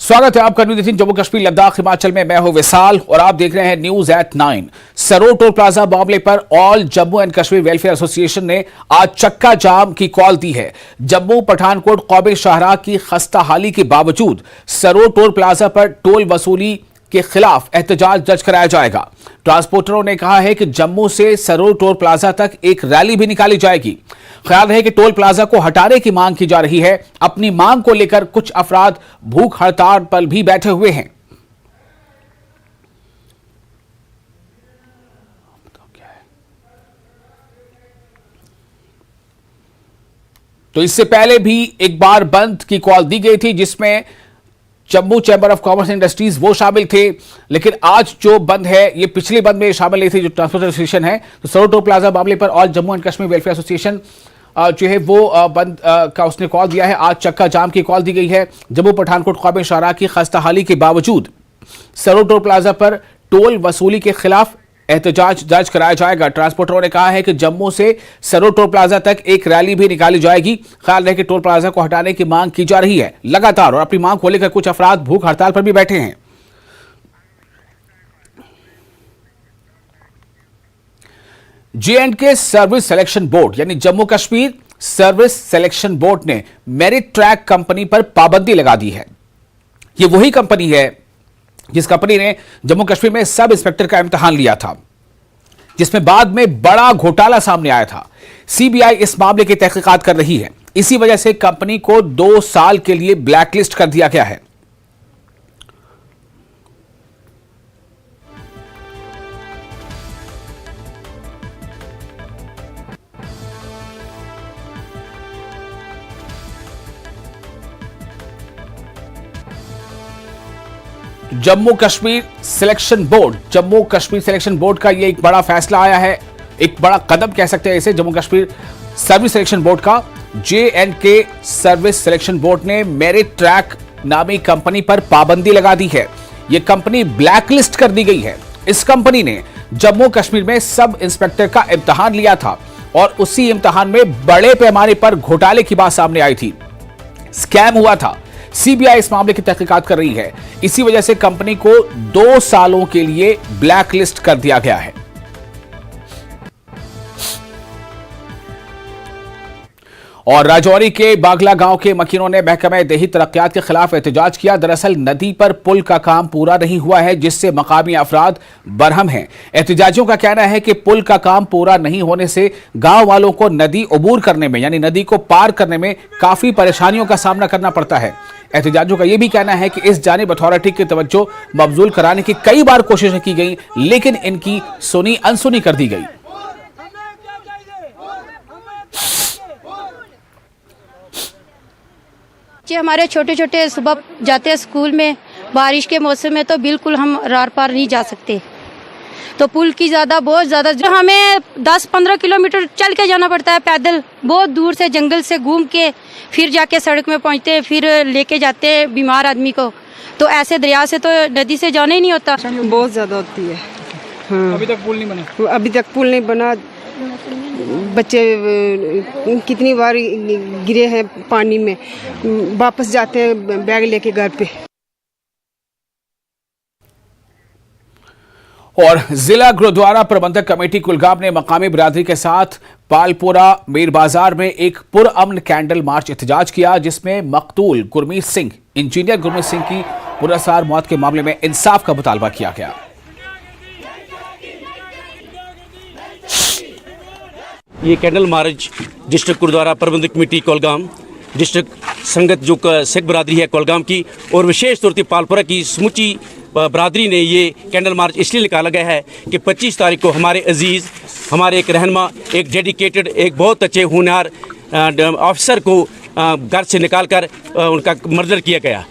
स्वागत है आपका न्यूज 18 जम्मू कश्मीर लद्दाख हिमाचल में। मैं हूं विशाल और आप देख रहे हैं news at 9। Saror toll plaza मामले पर all Jammu and Kashmir welfare association ने आज चक्का जाम की कॉल दी है। जम्मू पठानकोट कौमी शाहराह की खस्ता हाली के बावजूद सरोर टोल प्लाजा पर टोल वसूली के खिलाफ एहतजाज दर्ज कराया जाएगा। ट्रांसपोर्टरों ने कहा है कि जम्मू से सरोर टोल प्लाजा तक एक रैली भी निकाली जाएगी। ख्याल है कि टोल प्लाजा को हटाने की मांग की जा रही है। अपनी मांग को लेकर कुछ अफराद भूख हड़ताल पर भी बैठे हुए हैं। तो इससे पहले भी एक बार बंद की कॉल दी गई थी जिसमें Jammu chamber of commerce industries वो शामिल थे, लेकिन आज जो बंद है ये पिछले बंद में शामिल नहीं थी जो ट्रांसपोर्ट एसोसिएशन है। तो सरोर टोल प्लाजा मामले पर all Jammu and Kashmir welfare association जो है वो बंद का उसने कॉल दिया है। आज चक्का जाम की कॉल दी गई है। जम्मू पठानकोट कौमी शाहराह की खस्ताहाली के बावजूद सरोर टोल प्लाजा पर टोल वसूली के खिलाफ एहतजाज दर्ज कराया जाएगा। ट्रांसपोर्टरों ने कहा है कि जम्मू से सरोर टोल प्लाजा तक एक रैली भी निकाली जाएगी। ख्याल है कि टोल प्लाजा को हटाने की मांग की जा रही है लगातार, और अपनी मांग को लेकर कुछ अफराद भूख हड़ताल पर भी बैठे हैं। J&K सर्विस सिलेक्शन बोर्ड यानी Jammu Kashmir service selection board ने मेरिट ट्रैक कंपनी पर पाबंदी लगा दी है। यह वही कंपनी है जिस कंपनी ने जम्मू कश्मीर में सब इंस्पेक्टर का इम्तिहान लिया था, जिसमें बाद में बड़ा घोटाला सामने आया था। सीबीआई इस मामले की तहकीकात कर रही है। इसी वजह से कंपनी को 2 साल के लिए ब्लैकलिस्ट कर दिया गया है। जम्मू कश्मीर सिलेक्शन बोर्ड का यह एक बड़ा फैसला आया है, एक बड़ा कदम कह सकते हैं इसे। Jammu Kashmir service selection board का J&K सर्विस सिलेक्शन बोर्ड ने मेरिट ट्रैक नामी कंपनी पर पाबंदी लगा दी है। यह कंपनी ब्लैकलिस्ट कर दी गई है। इस कंपनी ने जम्मू कश्मीर में सब इंस्पेक्टर का इम्तिहान लिया था और उसी इम्तिहान में बड़े पैमाने पर घोटाले की बात सामने आई थी, स्कैम हुआ था। सीबीआई इस मामले की तहकीकात कर रही है। इसी वजह से कंपनी को 2 सालों के लिए ब्लैकलिस्ट कर दिया गया है। और राजौरी के बागला गांव के मकीनों ने महकमा देही तरक्यात के खिलाफ एहतजाज किया। दरअसल नदी पर पुल का काम पूरा नहीं हुआ है, जिससे मकामी अफराद बरहम हैं। एहतजाजियों का कहना है कि पुल का काम पूरा नहीं होने से गांव वालों को नदी अबूर करने में यानी नदी को पार करने में काफी परेशानियों का सामना करना पड़ता है। एहतजाजियों का यह भी कहना है कि इस जानिब अथॉरिटी की तवज्जो मबजूल कराने की कई बार कोशिशें की गई, लेकिन इनकी सुनी अनसुनी कर दी गई। बच्चे हमारे छोटे छोटे सुबह जाते हैं स्कूल में, बारिश के मौसम में तो बिल्कुल हम रार पार नहीं जा सकते। तो पुल की बहुत ज़्यादा हमें 10-15 किलोमीटर चल के जाना पड़ता है पैदल, बहुत दूर से जंगल से घूम के फिर जाके सड़क में पहुंचते हैं, फिर लेके जाते हैं बीमार आदमी को। तो ऐसे दरिया से तो नदी से जाना ही नहीं होता। बहुत ज़्यादा होती है। हाँ। अभी तक पुल नहीं बना? अभी तक पुल नहीं बना। बच्चे कितनी बार गिरे हैं पानी में, वापस जाते हैं बैग लेके घर पे। और जिला गुरुद्वारा प्रबंधक कमेटी कुलगाम ने मकामी बिरादरी के साथ पालपुरा मीर बाजार में एक पुरअमन कैंडल मार्च एहतजाज किया, जिसमें मकतूल गुरमीत सिंह इंजीनियर गुरमीत सिंह की पुरअसरार मौत के मामले में इंसाफ का मुतालबा किया गया। ये कैंडल मार्च डिस्ट्रिक्ट गुरुद्वारा प्रबंधक कमेटी कोलगाम, डिस्ट्रिक्ट संगत जो सिख बरादरी है कोलगाम की, और विशेष तौर पर पालपुरा की समूची बरादरी ने ये कैंडल मार्च इसलिए निकाला गया है कि 25 तारीख को हमारे अजीज़, हमारे एक रहनुमा, एक डेडिकेटेड, एक बहुत अच्छे होनहार ऑफिसर को घर से निकाल कर उनका मर्डर किया गया,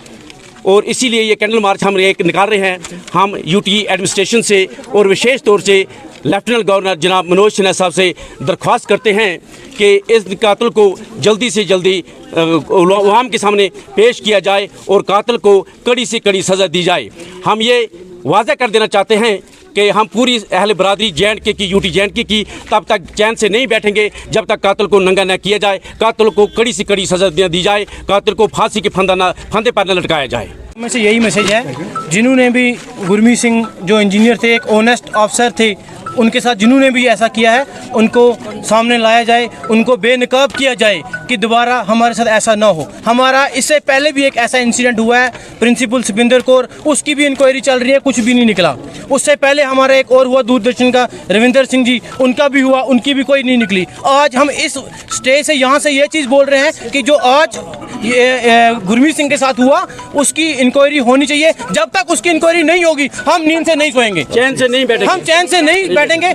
और इसीलिए ये कैंडल मार्च हम एक निकाल रहे हैं। हम यूटी एडमिनिस्ट्रेशन से और विशेष तौर से लेफ्टिनेंट गवर्नर जनाब मनोज सिन्हा साहब से दरख्वास्त करते हैं कि इस कातिल को जल्दी से जल्दी अवाम के सामने पेश किया जाए और कातिल को कड़ी से कड़ी सज़ा दी जाए। हम ये वाज़ा कर देना चाहते हैं कि हम पूरी अहल बरादरी J&K की, यूटी J&K की तब तक चैन से नहीं बैठेंगे जब तक कातिल को नंगा न किया जाए, कातिल को कड़ी से कड़ी सज़ा दी जाए, कातिल को फांसी के फंदे पर न लटकाया जाए। में से यही मैसेज है, जिन्होंने भी गुरमीत सिंह जो इंजीनियर थे, एक ऑनेस्ट ऑफिसर थे, उनके साथ जिन्होंने भी ऐसा किया है उनको सामने लाया जाए, उनको बेनकाब किया जाए कि दोबारा हमारे साथ ऐसा ना हो। हमारा इससे पहले भी एक ऐसा इंसिडेंट हुआ है प्रिंसिपल सुखविंदर कौर, उसकी भी इंक्वायरी चल रही है, कुछ भी नहीं निकला। उससे पहले हमारा एक और हुआ दूरदर्शन का रविंदर सिंह जी, उनका भी हुआ, उनकी भी कोई नहीं निकली। आज हम इस स्टेज से यहाँ से ये चीज़ बोल रहे हैं कि जो आज ये गुरमीत सिंह के साथ हुआ उसकी इंक्वायरी होनी चाहिए। जब तक उसकी इंक्वायरी नहीं होगी हम नींद से नहीं सोएंगे, चैन से नहीं बैठेंगे, हम चैन से नहीं बैठेंगे,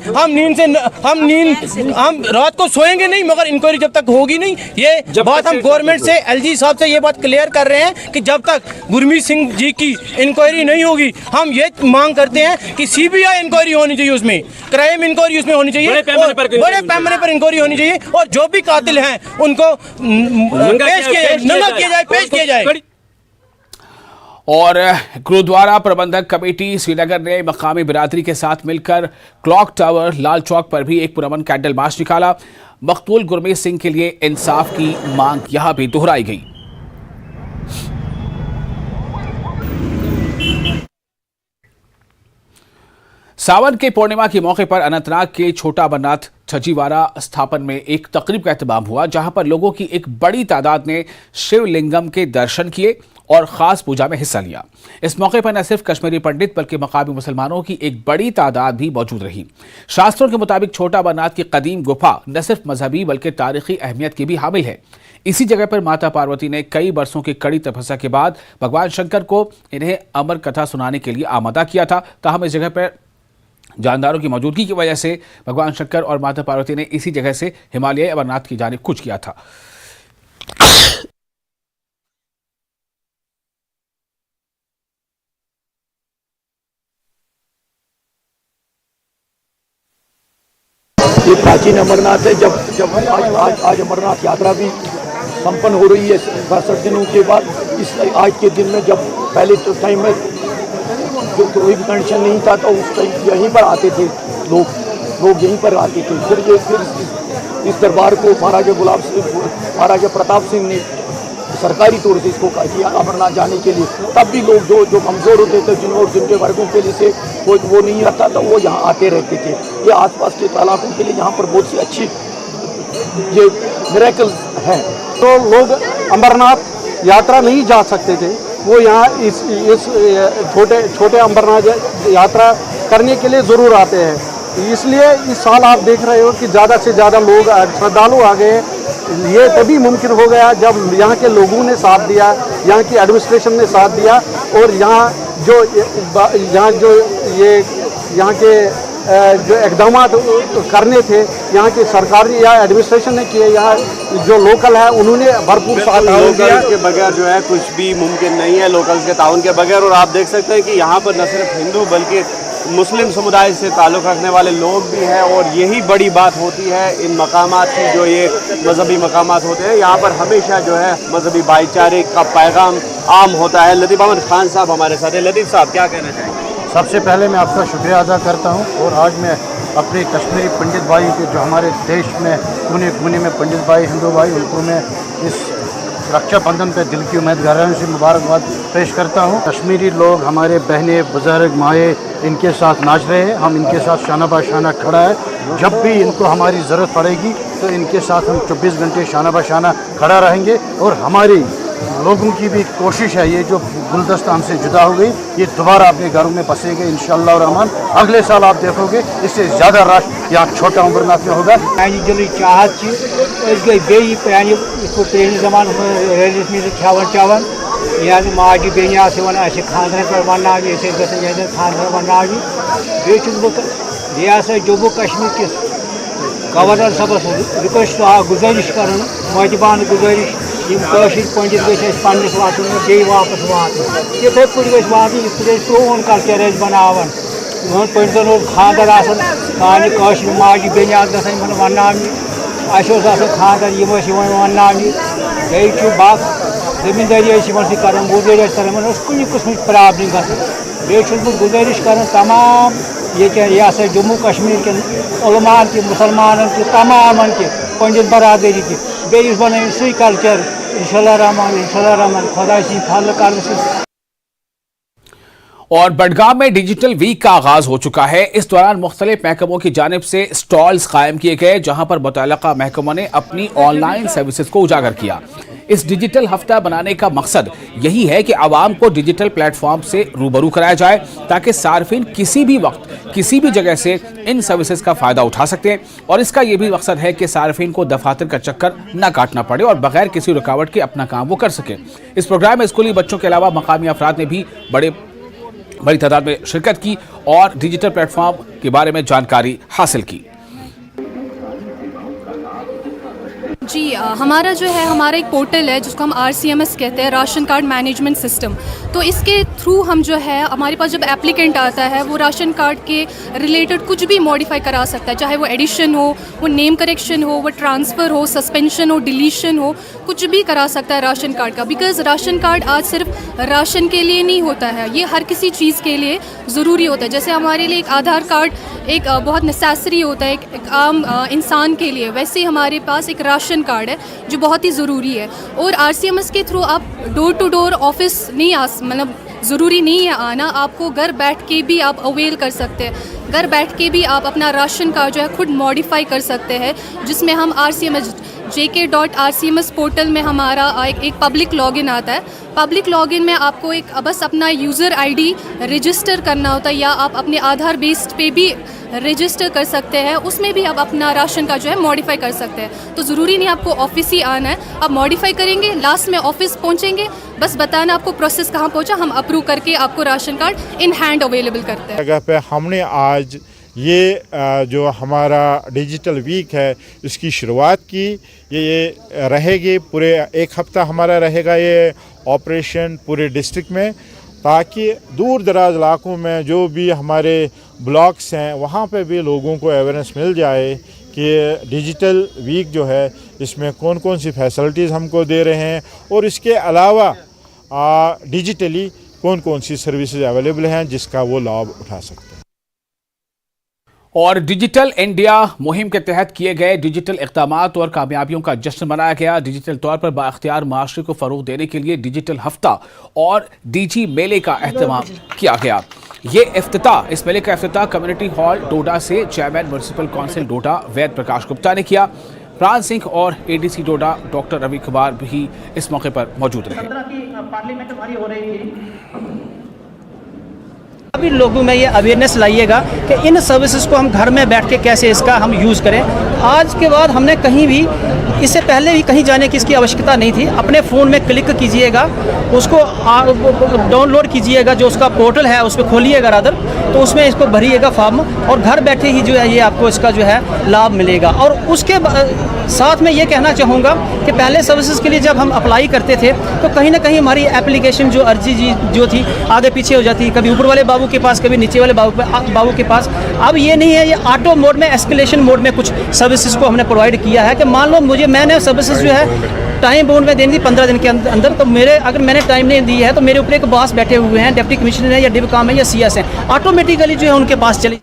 हम रात को सोएंगे नहीं मगर इंक्वायरी जब तक होगी नहीं। ये बात हम गवर्नमेंट से, एलजी साहब से ये बात क्लियर कर रहे हैं कि जब तक गुरमीत सिंह जी की इंक्वायरी नहीं होगी हम ये मांग करते हैं कि सीबीआई इंक्वायरी होनी चाहिए, उसमें क्राइम इंक्वायरी उसमें होनी चाहिए, बड़े पैमाने पर इंक्वायरी होनी चाहिए और जो भी कातिल हैं उनको पेश किया जाए। और गुरुद्वारा प्रबंधक कमेटी श्रीनगर ने मकामी बिरादरी के साथ मिलकर क्लॉक टावर लाल चौक पर भी एक पुरअमन कैंडल मार्च निकाला। मकतूल गुरमीत सिंह के लिए इंसाफ की मांग यहां भी दोहराई गई। सावन के पूर्णिमा के मौके पर अनंतनाग के छोटा अमरनाथ छजीवारा स्थापन में एक तकरीब का एहतमाम हुआ, जहां पर लोगों की एक बड़ी तादाद ने शिवलिंगम के दर्शन किए और खास पूजा में हिस्सा लिया। इस मौके पर न सिर्फ कश्मीरी पंडित बल्कि मकामी मुसलमानों की एक बड़ी तादाद भी मौजूद रही। शास्त्रों के मुताबिक छोटा अमरनाथ की कदीम गुफा न सिर्फ मजहबी बल्कि तारीखी अहमियत की भी हामिल है। इसी जगह पर माता पार्वती ने कई बरसों की कड़ी तपस्या के बाद भगवान शंकर को इन्हें अमर कथा सुनाने के लिए आमादा किया था। ताहम इस जगह पर जानदारों की मौजूदगी की वजह से भगवान शंकर और माता पार्वती ने इसी जगह से हिमालय अमरनाथ की जानिब कूच किया था। ये प्राचीन अमरनाथ है। जब आज अमरनाथ यात्रा भी संपन्न हो रही है 62 दिनों के बाद। इस आज के दिन में जब पहले तो टाइम में जो कोई भी कंडीशन नहीं था तो उस टाइम यहीं पर आते थे लोग यहीं पर आते थे। फिर इस दरबार को महाराजा प्रताप सिंह ने सरकारी तौर से इसको किया अमरनाथ जाने के लिए। तब भी लोग जो कमज़ोर होते थे, जिनके वर्गों के लिए से कोई वो नहीं रहता था, वो यहाँ आते रहते थे। ये आसपास के इलाकों के लिए यहाँ पर बहुत सी अच्छी ये मिरेकल हैं। तो लोग अमरनाथ यात्रा नहीं जा सकते थे, वो यहाँ इस छोटे अमरनाथ यात्रा करने के लिए ज़रूर आते हैं। इसलिए इस साल आप देख रहे हो कि ज़्यादा से ज़्यादा लोग श्रद्धालु आ गए। ये तभी मुमकिन हो गया जब यहाँ के लोगों ने साथ दिया, यहाँ की एडमिनिस्ट्रेशन ने साथ दिया और यहाँ के जो इकदाम करने थे यहाँ की सरकार या एडमिनिस्ट्रेशन ने किए, यहाँ जो लोकल है उन्होंने भरपूर साथ दिया। के बगैर जो है कुछ भी मुमकिन नहीं है, लोकल्स के ताउन के बगैर। और आप देख सकते हैं कि यहाँ पर न सिर्फ हिंदू बल्कि मुस्लिम समुदाय से ताल्लुक़ रखने वाले लोग भी हैं। और यही बड़ी बात होती है इन मकामात की, जो ये मजहबी मकामात होते हैं। यहाँ पर हमेशा जो है मजहबी भाईचारे का पैगाम आम होता है। लतीफ़ अहमद खान साहब हमारे साथ हैं। लतीफ़ साहब क्या कहना चाहेंगे? सबसे पहले मैं आपका शुक्रिया अदा करता हूँ। और आज मैं अपने कश्मीरी पंडित भाई के जो हमारे देश में कोने कोने में पंडित भाई, हिंदू भाई, उनको मैं इस रक्षाबंधन पे दिल की उम्मीद गहराइयों से मुबारकबाद पेश करता हूँ। कश्मीरी लोग, हमारे बहनें, बुजुर्ग, माएँ इनके साथ नाच रहे हैं। हम इनके साथ शाना बाशाना खड़ा है। जब भी इनको हमारी ज़रूरत पड़ेगी तो इनके साथ हम 24 घंटे शाना बाशाना खड़ा रहेंगे। और हमारी लोगों की भी कोशिश है, ये जो गुलदस्ता हमसे जुदा हो गई, ये दोबारा अपने घरों में बसेंगे इंशाअल्लाह रहमान। अगले साल आप देखोगे इससे ज़्यादा रश यहाँ छोटा अमरनाथ में होगा। दिल चाहत गई बेन जमान रलिस में चावन यह माजि बेन वन खानदन पे वन खानदन वन रियासत जम्मू कश्मीर किस गवर्नर सबस रिक्वेस्ट गुजारिश कर मोहबान गुजारिश पंडित गस वातन बे वापस वात इथे पे वात प्रोन कल्चर बनावन पंडितन खानदर कान माजि बेन ग वन खानदर वन बात जमींदारी कर गुजारिश कर कुछ किस्म प्रॉब्लम गई गुजारिश कर तमाम ये जम्मू कश्मीर के उलमान के मुसलमान के तमाम के पंडित बरादरी के बे बन सही कल्चर इंशाअल्लाह रहमान खुदा फल कर। और बडगाम में डिजिटल वीक का आगाज हो चुका है। इस दौरान मुख्तलिफ महकमों की जानिब से स्टॉल्स कायम किए गए, जहां पर मुतल्लिका महकमों ने अपनी ऑनलाइन सर्विसेज को उजागर किया। इस डिजिटल हफ्ता बनाने का मकसद यही है कि आवाम को डिजिटल प्लेटफॉर्म से रूबरू कराया जाए, ताकि सार्फिन किसी भी वक्त किसी भी जगह से इन सर्विसेज का फायदा उठा सकते हैं। और इसका यह भी मकसद है कि सार्फिन को दफातर का चक्कर न काटना पड़े और बगैर किसी रुकावट के अपना काम वो कर सके। इस प्रोग्राम में स्कूली बच्चों के अलावा मकामी अफराद ने भी बड़ी तादाद में शिरकत की और डिजिटल प्लेटफॉर्म के बारे में जानकारी हासिल की। जी हमारा जो है हमारा एक पोर्टल है जिसको हम RCMS कहते हैं, राशन कार्ड मैनेजमेंट सिस्टम। तो इसके थ्रू हम जो है हमारे पास जब एप्लीकेंट आता है वो राशन कार्ड के रिलेटेड कुछ भी मॉडिफाई करा सकता है, चाहे वो एडिशन हो, वो नेम करेक्शन हो, वो ट्रांसफ़र हो, सस्पेंशन हो, डिलीशन हो, कुछ भी करा सकता है राशन कार्ड का। बिकॉज़ राशन कार्ड आज सिर्फ राशन के लिए नहीं होता है, ये हर किसी चीज़ के लिए ज़रूरी होता है। जैसे हमारे लिए एक आधार कार्ड एक बहुत नेसेसरी होता है एक आम इंसान के लिए, वैसे ही हमारे पास एक राशन कार्ड है जो बहुत ही ज़रूरी है। और RCMS के थ्रू आप डोर टू डोर ऑफिस नहीं मतलब ज़रूरी नहीं है आना, आपको घर बैठ के भी आप अवेल कर सकते हैं। घर बैठ के भी आप अपना राशन कार्ड जो है खुद मॉडिफाई कर सकते हैं, जिसमें हम RCMS jk.rcms पोर्टल में हमारा एक पब्लिक लॉगिन आता है। पब्लिक लॉगिन में आपको एक बस अपना यूज़र ID रजिस्टर करना होता है, या आप अपने आधार बेस्ड पे भी रजिस्टर कर सकते हैं। उसमें भी आप अपना राशन का जो है मॉडिफाई कर सकते हैं। तो ज़रूरी नहीं आपको ऑफिस ही आना है, आप मॉडिफाई करेंगे, लास्ट में ऑफिस पहुंचेंगे, बस बताना आपको प्रोसेस कहाँ पहुंचा, हम अप्रूव करके आपको ration card in hand available करते हैं। जगह पे हमने आज ये जो हमारा डिजिटल वीक है इसकी शुरुआत की। ये रहेगी पूरे एक हफ्ता हमारा रहेगा ये ऑपरेशन पूरे डिस्ट्रिक्ट में, ताकि दूर दराज इलाकों में जो भी हमारे ब्लॉक्स हैं वहाँ पे भी लोगों को अवेयरनेस मिल जाए कि डिजिटल वीक जो है इसमें कौन कौन सी फैसिलिटीज़ हमको दे रहे हैं और इसके अलावा डिजिटली कौन कौन सी सर्विसेज अवेलेबल हैं जिसका वो लाभ उठा सकते हैं। और डिजिटल इंडिया मुहिम के तहत किए गए डिजिटल इक़दामात और कामयाबियों का जश्न मनाया गया। डिजिटल तौर पर बाइख्तियार माशरे को फ़रोग़ देने के लिए डिजिटल हफ्ता और DG मेले का एहतमाम किया गया। ये इफ्तिताह इस मेले का इफ्तिताह कम्युनिटी हॉल डोडा से चेयरमैन म्युनिसिपल काउंसिल डोडा वैद प्रकाश गुप्ता ने किया। प्राण सिंह और ADC डोडा डॉक्टर रवि कुमार भी इस मौके पर मौजूद रहे। अभी लोगों में ये अवेयरनेस लाइएगा कि इन सर्विसेज को हम घर में बैठ के कैसे इसका हम यूज़ करें। आज के बाद हमने कहीं भी इससे पहले भी कहीं जाने की इसकी आवश्यकता नहीं थी। अपने फ़ोन में क्लिक कीजिएगा, उसको डाउनलोड कीजिएगा, जो उसका पोर्टल है उस पर खोलिएगा रादर, तो उसमें इसको भरिएगा फॉर्म और घर बैठे ही जो है ये आपको इसका जो है लाभ मिलेगा। और उसके साथ में ये कहना चाहूँगा कि पहले सर्विसेज के लिए जब हम अप्लाई करते थे तो कहीं ना कहीं हमारी एप्लीकेशन जो अर्जी जो थी आगे पीछे हो जाती, कभी ऊपर वाले बाबू के पास, कभी नीचे वाले बाबू के पास। अब ये नहीं है, ये ऑटो मोड में, एस्केलेशन मोड में कुछ सर्विसेज को हमने प्रोवाइड किया है कि मान लो मैंने सर्विसेज जो है टाइम बाउंड में देनी थी 15 दिन के अंदर, तो अगर मैंने टाइम नहीं दी है तो मेरे ऊपर एक बॉस बैठे हुए हैं, डिप्टी कमिश्नर है या डिवकाम है या CS है, ऑटोमेटिकली जो है उनके पास चली।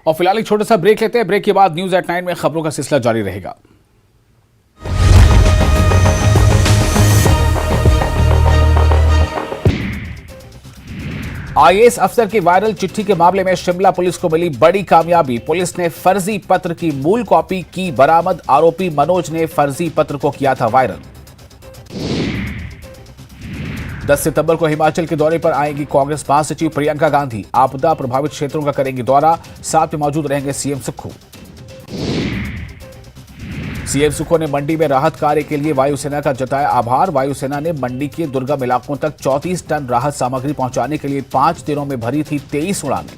और फिलहाल एक छोटा सा ब्रेक लेते हैं। ब्रेक के बाद न्यूज़ एट 9 में खबरों का सिलसिला जारी रहेगा। IAS अफसर की वायरल चिट्ठी के मामले में शिमला पुलिस को मिली बड़ी कामयाबी। पुलिस ने फर्जी पत्र की मूल कॉपी की बरामद। आरोपी मनोज ने फर्जी पत्र को किया था वायरल। 10 सितंबर को हिमाचल के दौरे पर आएंगी कांग्रेस महासचिव प्रियंका गांधी। आपदा प्रभावित क्षेत्रों का करेंगे दौरा। साथ में मौजूद रहेंगे CM सुक्खू। CM सुक्खू ने मंडी में राहत कार्य के लिए वायुसेना का जताया आभार। वायुसेना ने मंडी के दुर्गम इलाकों तक 34 टन राहत सामग्री पहुंचाने के लिए 5 दिनों में भरी थी 23 उड़ानें।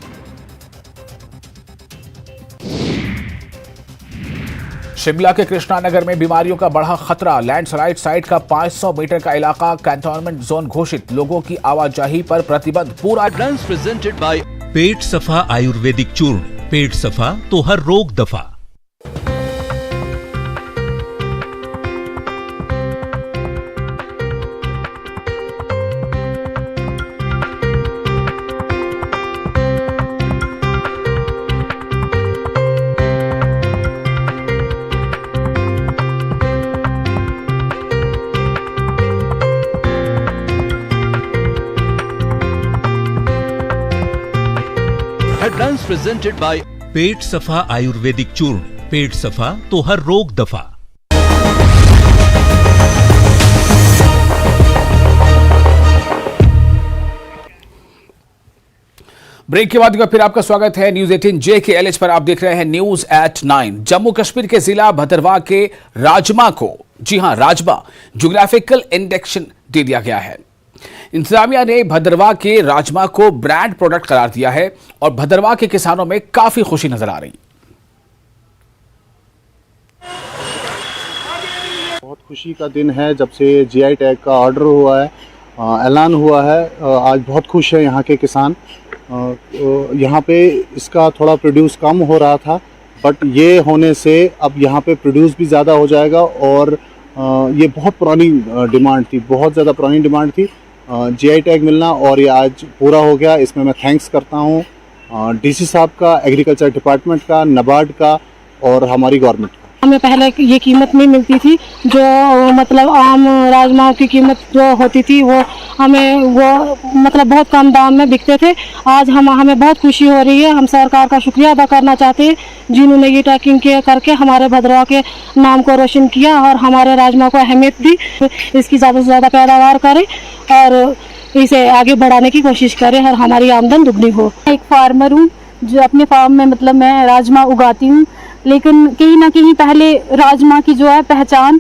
शिमला के कृष्णानगर में बीमारियों का बढ़ा खतरा। लैंडस्लाइड साइट का 500 मीटर का इलाका कंटेनमेंट जोन घोषित। लोगों की आवाजाही पर प्रतिबंध। पूरा प्रेजेंटेड बाय पेट सफा आयुर्वेदिक चूर्ण। पेट सफा तो हर रोग दफा। हेडलाइंस प्रेजेंटेड बाय पेट सफा आयुर्वेदिक चूर्ण। पेट सफा तो हर रोग दफा। ब्रेक के बाद एक बार फिर आपका स्वागत है न्यूज 18 जे के LH पर। आप देख रहे हैं न्यूज एट 9। जम्मू कश्मीर के जिला भदरवाह के राजमा को, जी हां राजमा, ज्योग्राफिकल इंडेक्शन दे दिया गया है। इंतजामिया ने भदरवाह के राजमा को ब्रांड प्रोडक्ट करार दिया है और भदरवाह के किसानों में काफी खुशी नजर आ रही। बहुत खुशी का दिन है जब से GI टैग का ऑर्डर हुआ है, ऐलान हुआ है। आज बहुत खुश है यहाँ के किसान। यहाँ पे इसका थोड़ा प्रोड्यूस कम हो रहा था, बट ये होने से अब यहाँ पे प्रोड्यूस भी ज़्यादा हो जाएगा। और ये बहुत पुरानी डिमांड थी, बहुत ज़्यादा पुरानी डिमांड थी GI टैग मिलना, और ये आज पूरा हो गया। इसमें मैं थैंक्स करता हूँ DC साहब का, एग्रीकल्चर डिपार्टमेंट का, नाबार्ड का और हमारी गवर्नमेंट का। हमें पहले ये कीमत नहीं मिलती थी, जो मतलब आम राजमा की कीमत जो होती थी वो हमें वो मतलब बहुत कम दाम में बिकते थे। आज हमें बहुत खुशी हो रही है। हम सरकार का शुक्रिया अदा करना चाहते हैं जिन्होंने ये टैगिंग करके हमारे भदरवाह के नाम को रोशन किया और हमारे राजमा को अहमियत दी। इसकी ज़्यादा से ज़्यादा पैदावार करें और इसे आगे बढ़ाने की कोशिश करें और हमारी आमदन दुगनी हो। एक फार्मर हूँ जो अपने फार्म में मतलब मैं राजमा उगाती हूँ, लेकिन कहीं ना कहीं पहले राजमा की जो है पहचान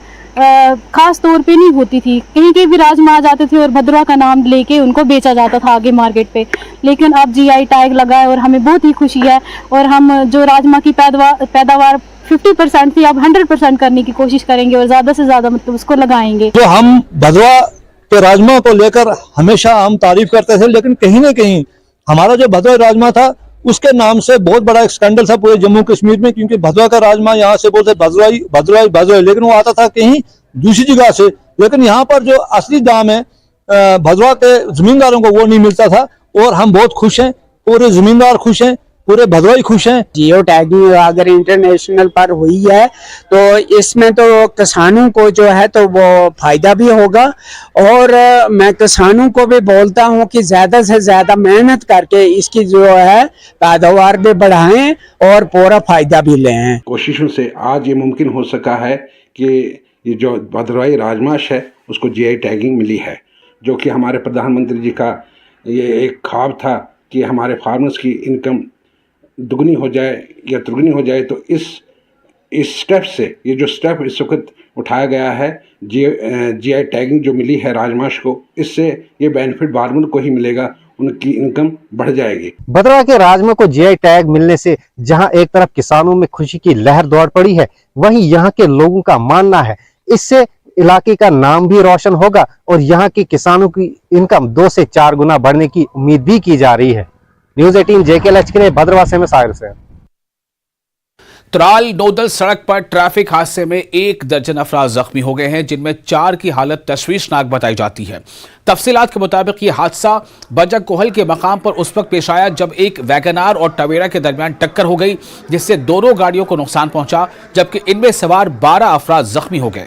खास तौर पे नहीं होती थी। कहीं के भी राजमा आ जाते थे और भदरवाह का नाम लेके उनको बेचा जाता था आगे मार्केट पे। लेकिन अब GI टैग लगा है और हमें बहुत ही खुशी है। और हम जो राजमा की पैदावार 50% थी, अब 100% करने की कोशिश करेंगे और ज़्यादा से ज़्यादा मतलब उसको लगाएंगे। तो हम भदरवाह के राजमा को लेकर हमेशा हम तारीफ करते थे, लेकिन कहीं ना कहीं हमारा जो भदरवाह राजमा था उसके नाम से बहुत बड़ा एक स्कैंडल था पूरे जम्मू कश्मीर में, क्योंकि भदरवाह का राजमा यहाँ से बोलते भदरवाही, लेकिन वो आता था कहीं दूसरी जगह से। लेकिन यहाँ पर जो असली दाम है भदरवाह के जमींदारों को वो नहीं मिलता था। और हम बहुत खुश हैं, पूरे जमींदार खुश हैं, पूरे भदरवाही खुश हैं। जियो टैगिंग अगर इंटरनेशनल पर हुई है तो इसमें तो किसानों को जो है तो वो फायदा भी होगा। और मैं किसानों को भी बोलता हूं कि ज़्यादा से ज़्यादा मेहनत करके इसकी जो है पैदावार भी बढ़ाएं और पूरा फायदा भी लें। कोशिशों से आज ये मुमकिन हो सका है कि ये जो भदरवाही राजमाश है उसको GI टैगिंग मिली है, जो कि हमारे प्रधानमंत्री जी का ये एक ख्वाब था कि हमारे फार्मर्स की इनकम दुगनी हो जाए या तिगुनी हो जाए। तो इस स्टेप से, ये जो स्टेप इस वक्त उठाया गया है, GI टैगिंग जो मिली है राजमाश को, इससे ये बेनिफिट फार्मर को ही मिलेगा, उनकी इनकम बढ़ जाएगी। भदरवाह के राजमा को GI टैग मिलने से जहां एक तरफ किसानों में खुशी की लहर दौड़ पड़ी है, वहीं यहाँ के लोगों का मानना है इससे इलाके का नाम भी रोशन होगा और यहाँ के किसानों की इनकम 2 से 4 गुना बढ़ने की उम्मीद भी की जा रही है। न्यूज 18 JK के लिए भदरवाह से मैं सागर से। त्राल नोदल सड़क पर ट्रैफिक हादसे में 1 दर्जन अफराद जख्मी हो गए हैं, जिनमें 4 की हालत तशवीशनाक बताई जाती है। तफसीलात के मुताबिक ये हादसा बजक कोहल के मकाम पर उस वक्त पेश आया जब एक वैगनार और टवेरा के दरमियान टक्कर हो गई, जिससे दोनों गाड़ियों को नुकसान पहुंचा, जबकि इनमें सवार 12 अफराद जख्मी हो गए,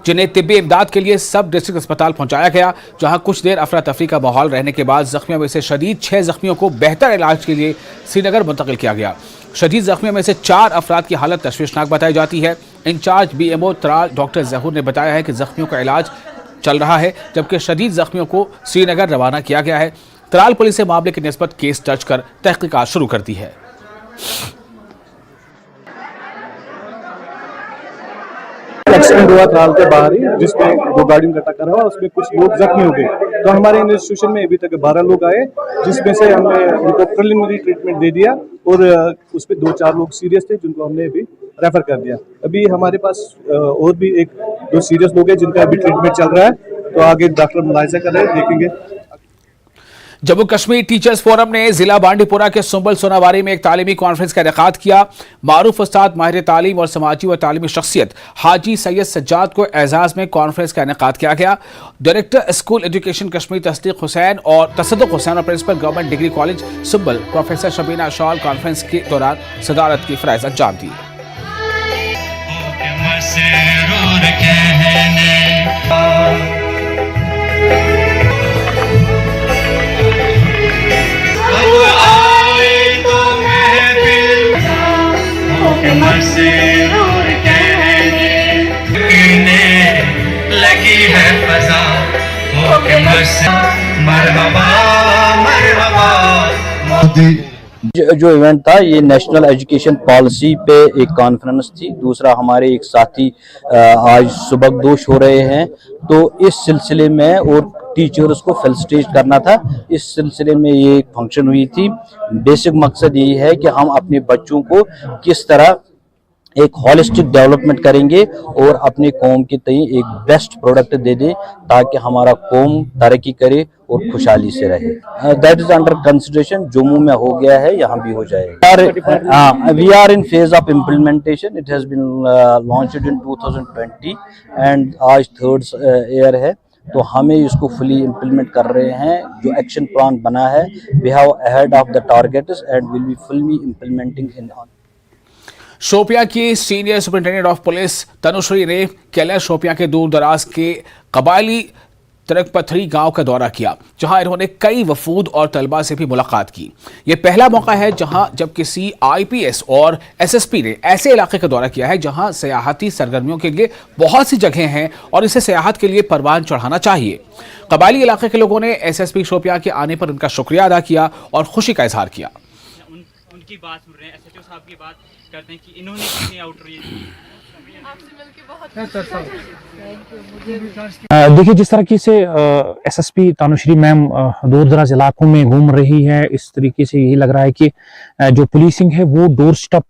जिन्हें तिब्बी इमदाद के लिए सब डिस्ट्रिक्ट अस्पताल पहुंचाया गया, जहां कुछ देर अफरा तफरी का माहौल रहने के बाद जख्मियों में से शदीद 6 जख्मियों को बेहतर इलाज के लिए श्रीनगर मुंतकिल किया गया। शदीद जख्मियों में से 4 अफराद की हालत तशवीशनाक बताई जाती है। इंचार्ज BMO त्राल डॉक्टर जहूर ने बताया है कि जख्मियों का इलाज चल रहा है, जबकि शदीद जख्मियों को श्रीनगर रवाना किया गया है। त्राल पुलिस ने मामले की निस्बत केस दर्ज कर तहकीकात शुरू कर दी है। एक्सीडेंट हुआ त्राल के बाहर ही, जिसमें 2 गाड़ियों का टक्कर हुआ, उसमें कुछ लोग जख्मी हो गए। तो हमारे इंस्टीट्यूशन में अभी तक 12 लोग आए, जिसमें से हमने उनको प्रिलिमिनरी ट्रीटमेंट दे दिया और उसमें 2-4 लोग सीरियस थे जिनको हमने अभी रेफर कर दिया। अभी हमारे पास और भी 1-2 सीरियस लोग हैं जिनका अभी ट्रीटमेंट चल रहा है, तो आगे डॉक्टर मुलायजा कर रहे हैं, देखेंगे। जम्मू कश्मीर टीचर्स फोरम ने जिला बांडीपुरा के सुंबल सोनावारी में एक तालीमी कॉन्फ्रेंस का इनेकाद किया। मारूफ उस्ताद, माहिर तालीम और समाजी व तालीमी शख्सियत हाजी सैयद सज्जाद को एजाज में कॉन्फ्रेंस का इनेकाद किया गया। डायरेक्टर स्कूल एजुकेशन कश्मीर तस्दीक हुसैन और तसद्दुक हुसैन और principal government degree college Sumbal professor Shabina Shawl conference के दौरान सदारत की फराइज अंजाम दी। मसरूर कहने लगी है फजा मरहबा मरहबा। जो इवेंट था ये नेशनल एजुकेशन पॉलिसी पे एक कॉन्फ्रेंस थी। दूसरा हमारे एक साथी आज सुबकदोश हो रहे हैं, तो इस सिलसिले में और टीचर्स को फेलिसिटेट करना था, इस सिलसिले में ये एक फंक्शन हुई थी। बेसिक मकसद यही है कि हम अपने बच्चों को किस तरह एक हॉलिस्टिक डेवलपमेंट करेंगे और अपने कौम के तई एक बेस्ट प्रोडक्ट दे दें ताकि हमारा कौम तरक्की करे और खुशहाली से रहे। That is under consideration. Jammu में हो गया है, यहाँ भी हो जाएगा। We are in phase of implementation. It has been launched in 2020 and आज 3rd ईयर है, तो हमें इसको फुली इम्प्लीमेंट कर रहे हैं। जो एक्शन प्लान बना है, we have ahead of the targets and will be fully implementing in. Shopian की senior superintendent of police Tanushree ने कैलाश शोपियां के दूर दराज के कबायली तरकपथरी गांव का दौरा किया, जहां इन्होंने कई वफूद और तलबा से भी मुलाकात की। यह पहला मौका है जब किसी IPS और SSP ने ऐसे इलाके का दौरा किया है जहां सयाहती सरगर्मियों के लिए बहुत सी जगह हैं और इसे सयाहत के लिए परवान चढ़ाना चाहिए। कबायली इलाके के लोगों ने SSP शोपियां के आने पर उनका शुक्रिया अदा किया और खुशी का इजहार किया। उनकी बात सुन रहे हैं, SHO साहब की बात करते हैं कि इन्होंने कितनी आउटरीच देखिए, जिस तरह से SSP तनुश्री मैम दूर दराज इलाकों में घूम रही है, इस तरीके से यही लग रहा है कि जो पुलिसिंग है वो डोर स्टेप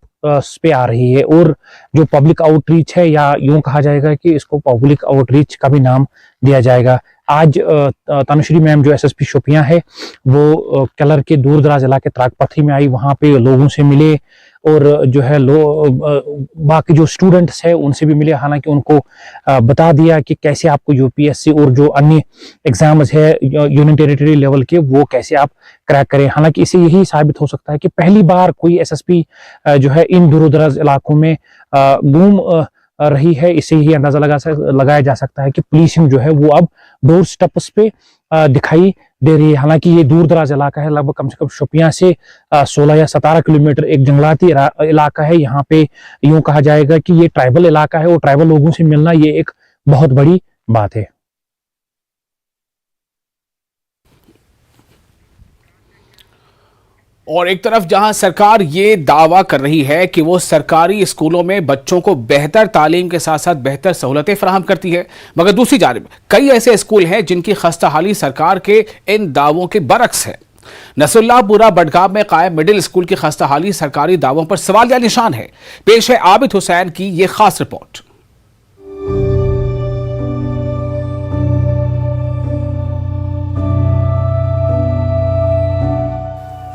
पे आ रही है और जो पब्लिक आउटरीच है, या यूं कहा जाएगा कि इसको पब्लिक आउटरीच का भी नाम दिया जाएगा। आज तनुश्री मैम जो SSP शोपियां है वो कलर के दूर दराज इलाके त्राकपथरी में आई, वहां पे लोगों से मिले और जो है बाकी जो स्टूडेंट्स है उनसे भी मिले। हालांकि उनको बता दिया कि कैसे आपको UPSC और जो अन्य एग्जाम्स है यूनियन टेरिटरी लेवल के वो कैसे आप क्रैक करें। हालांकि इससे यही साबित हो सकता है कि पहली बार कोई SSP जो है इन दूर दराज इलाकों में घूम रही है। इससे यही अंदाजा लगाया जा सकता है कि पुलिसिंग जो है वो अब डोर स्टेप्स पे दिखाई दे रही है। हालांकि ये दूर दराज इलाका है, लगभग कम से कम शोपियां से 16 या 17 किलोमीटर एक जंगलाती इलाका है। यहाँ पे यूं कहा जाएगा कि ये ट्राइबल इलाका है और ट्राइबल लोगों से मिलना ये एक बहुत बड़ी बात है। और एक तरफ जहां सरकार ये दावा कर रही है कि वो सरकारी स्कूलों में बच्चों को बेहतर तालीम के साथ साथ बेहतर सहूलतें फराहम करती है, मगर दूसरी जानिब कई ऐसे स्कूल हैं जिनकी खस्ताहाली सरकार के इन दावों के बरक्स है। नसरुल्लाहपुरा बडगाम में कायम मिडिल स्कूल की खस्ताहाली सरकारी दावों पर सवालिया निशान है। पेश है आबिद हुसैन की ये खास रिपोर्ट।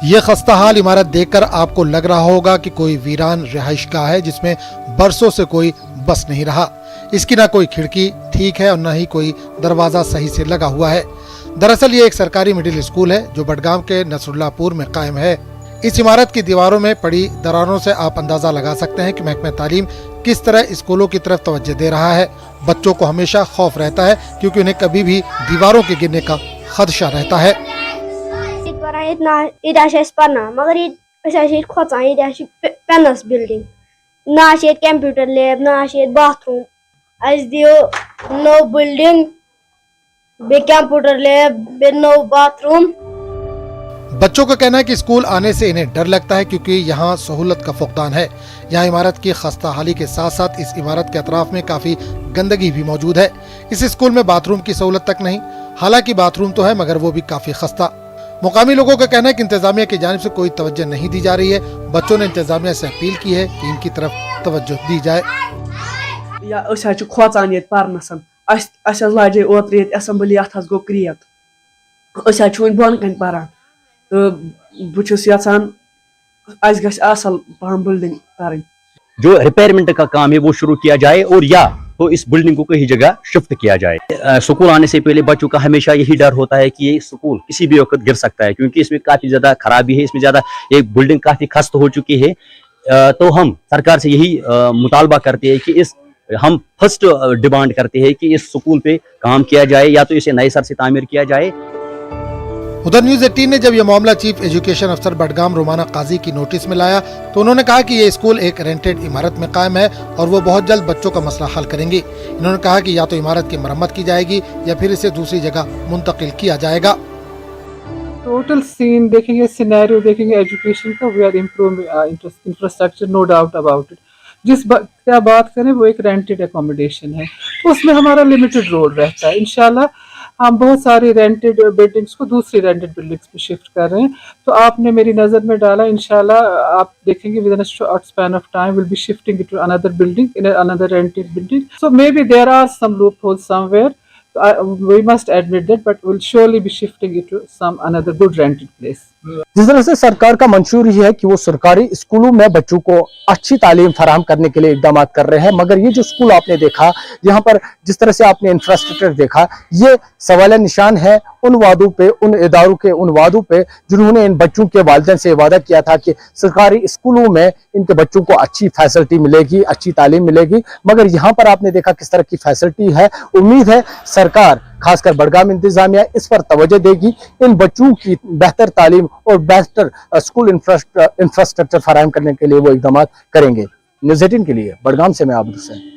ये खस्ताहाल इमारत देखकर आपको लग रहा होगा कि कोई वीरान रिहाइशगाह है जिसमें बरसों से कोई बस नहीं रहा। इसकी ना कोई खिड़की ठीक है और न ही कोई दरवाजा सही से लगा हुआ है। दरअसल ये एक सरकारी मिडिल स्कूल है जो बडगाम के नसरुल्लाहपुर में कायम है। इस इमारत की दीवारों में पड़ी दरारों से आप अंदाजा लगा सकते हैं कि महकमा तालीम किस तरह स्कूलों की तरफ तवज्जो दे रहा है। बच्चों को हमेशा खौफ रहता है क्योंकि उन्हें कभी भी दीवारों के गिरने का खदशा रहता है। पेनस बिल्डिंग ना कंप्यूटर लैब ना बाथरूम नो बिल्डिंग बे कंप्यूटर लैब बे नो बाथरूम। बच्चों का कहना है कि स्कूल आने से इन्हें डर लगता है क्योंकि यहाँ सहूलत का फुकदान है। यहाँ इमारत की खस्ताहाली के साथ साथ इस इमारत के अतराफ में काफी गंदगी भी मौजूद है। इस स्कूल में बाथरूम की सहूलत तक नहीं, हालांकि बाथरूम तो है मगर वो भी काफी खस्ता। मुकामी लोगों का कहना है कि इंतजामिया की जानिब से कोई तवज्जो नहीं दी जा रही है। बच्चों ने इंतजामिया से अपील की है कि इनकी तरफ तवज्जो दी जाए। लाजे ओत्र असेंबली अथ गो क्रिएट बन कन पारान तो बुछस यसान आज गछ असल पहम बिल्डिंग तारन। जो रिपेयरमेंट का काम है वो शुरू किया जाए और या तो इस बिल्डिंग को कहीं जगह शिफ्ट किया जाए। स्कूल आने से पहले बच्चों का हमेशा यही डर होता है कि ये स्कूल किसी भी वक्त गिर सकता है क्योंकि इसमें काफी ज्यादा खराबी है, इसमें ज्यादा ये बिल्डिंग काफी खस्त हो चुकी है। तो हम सरकार से यही मुतालबा करते हैं कि हम फर्स्ट डिमांड करते हैं कि इस स्कूल पे काम किया जाए या तो इसे नए सर से तामीर किया जाए। उधर न्यूज 18 ने जब यह मामला चीफ एजुकेशन अफसर बडगाम रोमाना काजी की नोटिस में लाया तो उन्होंने कहा कि ये स्कूल एक रेंटेड इमारत में कायम है और वो बहुत जल्द बच्चों का मसला हल करेंगे। इन्होंने कहा कि या तो इमारत की मरम्मत की जाएगी या फिर इसे दूसरी जगह मुंतकिल किया जाएगा। टोटल सीन देखेंगे, सिनेरियो देखेंगे एजुकेशन का, we are improving infrastructure, no doubt about it. क्या बात करें वो एक रेंटेड एकोमोडेशन है, तो उसमें हमारा लिमिटेड रोल रहता है। इंशाल्लाह हम बहुत सारी रेंटेड बिल्डिंग्स को दूसरी रेंटेड बिल्डिंग्स में शिफ्ट कर रहे हैं। तो आपने मेरी नज़र में डाला, इंशाल्लाह आप देखेंगे within a short span of time will be shifting it to another building in another rented building. So maybe there are some loopholes somewhere, we must admit that, but we'll surely be shifting it to some another good rented place. जिस तरह से सरकार का मंशूर ही है कि वो सरकारी स्कूलों में बच्चों को अच्छी तालीम फराहम करने के लिए इकदाम कर रहे हैं, मगर ये जो स्कूल आपने देखा, यहाँ पर जिस तरह से आपने इंफ्रास्ट्रक्चर देखा, ये सवाल निशान है उन वादों पे, उन इदारों के उन वादों पे जिन्होंने इन बच्चों के वालिदैन से वादा किया था कि सरकारी स्कूलों में इनके बच्चों को अच्छी फैसिलिटी मिलेगी, अच्छी तालीम मिलेगी, मगर यहाँ पर आपने देखा किस तरह की फैसिलिटी है। उम्मीद है सरकार खासकर बडगाम इंतजामिया इस पर तवज्जो देगी, इन बच्चों की बेहतर तालीम और बेहतर स्कूल इंफ्रास्ट्रक्चर फराहम करने के लिए वो इकदाम करेंगे। न्यूज़ 18 के लिए बडगाम से मैं आबिद हुसैन।